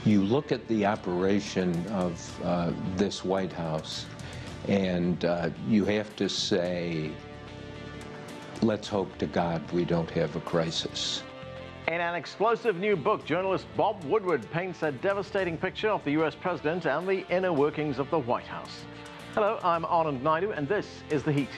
You look at the operation of this White House, and you have to say, let's hope to God we don't have a crisis. In an explosive new book, journalist Bob Woodward paints a devastating picture of the U.S. president and the inner workings of the White House. Hello, I'm Anand Naidu, and this is The Heat.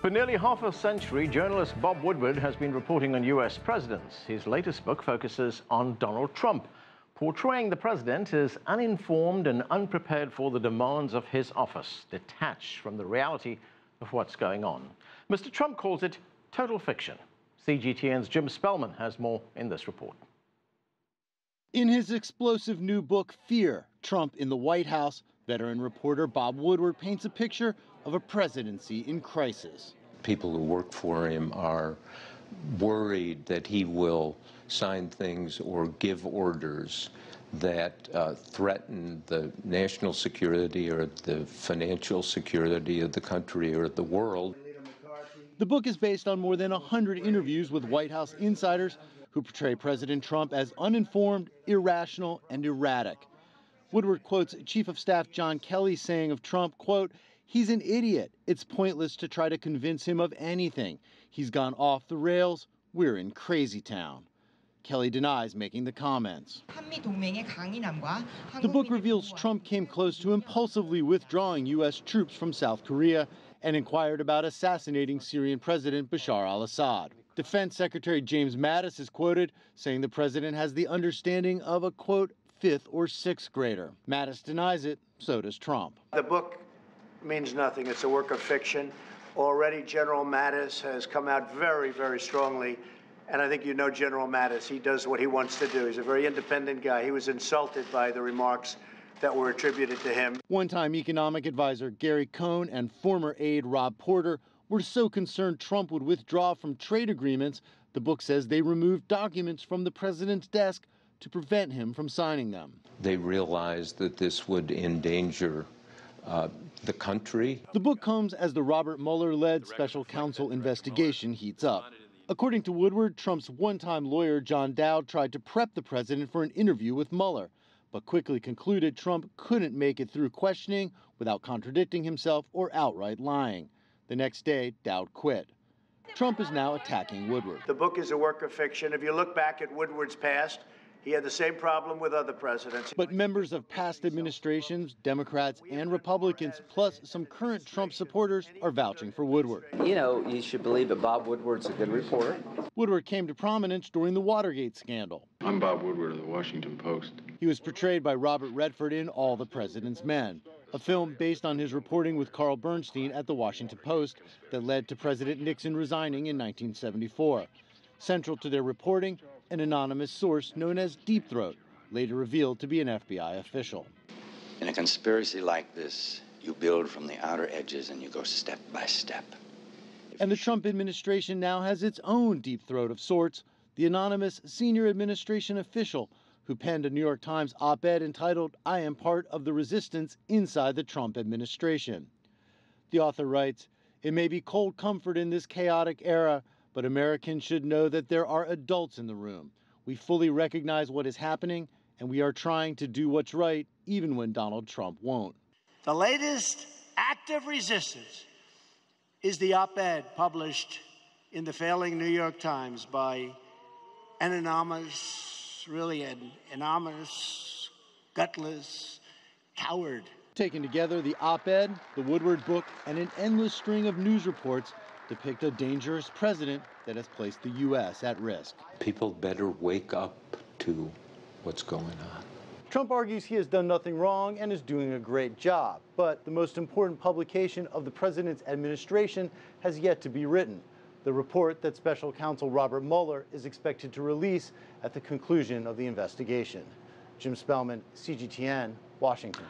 For nearly half a century, journalist Bob Woodward has been reporting on U.S. presidents. His latest book focuses on Donald Trump. Portraying the president is uninformed and unprepared for the demands of his office, detached from the reality of what's going on. Mr. Trump calls it total fiction. CGTN's Jim Spellman has more in this report. In his explosive new book, Fear, Trump in the White House, veteran reporter Bob Woodward paints a picture of a presidency in crisis. People who work for him are worried that he will sign things or give orders that threaten the national security or the financial security of the country or the world. The book is based on more than 100 interviews with White House insiders who portray President Trump as uninformed, irrational, and erratic. Woodward quotes Chief of Staff John Kelly saying of Trump, quote, "He's an idiot. It's pointless to try to convince him of anything. He's gone off the rails. We're in crazy town." Kelly denies making the comments. The book reveals Trump came close to impulsively withdrawing U.S. troops from South Korea and inquired about assassinating Syrian President Bashar al-Assad. Defense Secretary James Mattis is quoted saying the president has the understanding of a, quote, fifth or sixth grader. Mattis denies it, so does Trump. The book means nothing. It's a work of fiction. Already General Mattis has come out very, very strongly. And I think you know General Mattis. He does what he wants to do. He's a very independent guy. He was insulted by the remarks that were attributed to him. One-time economic advisor Gary Cohn and former aide Rob Porter were so concerned Trump would withdraw from trade agreements, the book says they removed documents from the president's desk to prevent him from signing them. They realized that this would endanger the country. The book comes as the Robert Mueller-led special counsel investigation heats up. According to Woodward, Trump's one-time lawyer John Dowd tried to prep the president for an interview with Mueller, but quickly concluded Trump couldn't make it through questioning without contradicting himself or outright lying. The next day, Dowd quit. Trump is now attacking Woodward. The book is a work of fiction. If you look back at Woodward's past, he had the same problem with other presidents. But members of past administrations, Democrats and Republicans, plus some current Trump supporters, are vouching for Woodward. You know, you should believe that Bob Woodward's a good reporter. Woodward came to prominence during the Watergate scandal. I'm Bob Woodward of the Washington Post. He was portrayed by Robert Redford in All the President's Men, a film based on his reporting with Carl Bernstein at the Washington Post that led to President Nixon resigning in 1974. Central to their reporting, an anonymous source known as Deep Throat, later revealed to be an FBI official. In a conspiracy like this, you build from the outer edges and you go step by step. And the Trump administration now has its own Deep Throat of sorts, the anonymous senior administration official who penned a New York Times op-ed entitled, "I am part of the resistance inside the Trump administration." The author writes, "It may be cold comfort in this chaotic era, but Americans should know that there are adults in the room. We fully recognize what is happening, and we are trying to do what's right, even when Donald Trump won't." The latest act of resistance is the op-ed published in the failing New York Times by an anonymous, gutless coward. Taken together, the op-ed, the Woodward book, and an endless string of news reports depict a dangerous president that has placed the U.S. at risk. People better wake up to what's going on. Trump argues he has done nothing wrong and is doing a great job, but the most important publication of the president's administration has yet to be written, the report that special counsel Robert Mueller is expected to release at the conclusion of the investigation. Jim Spellman, CGTN, Washington.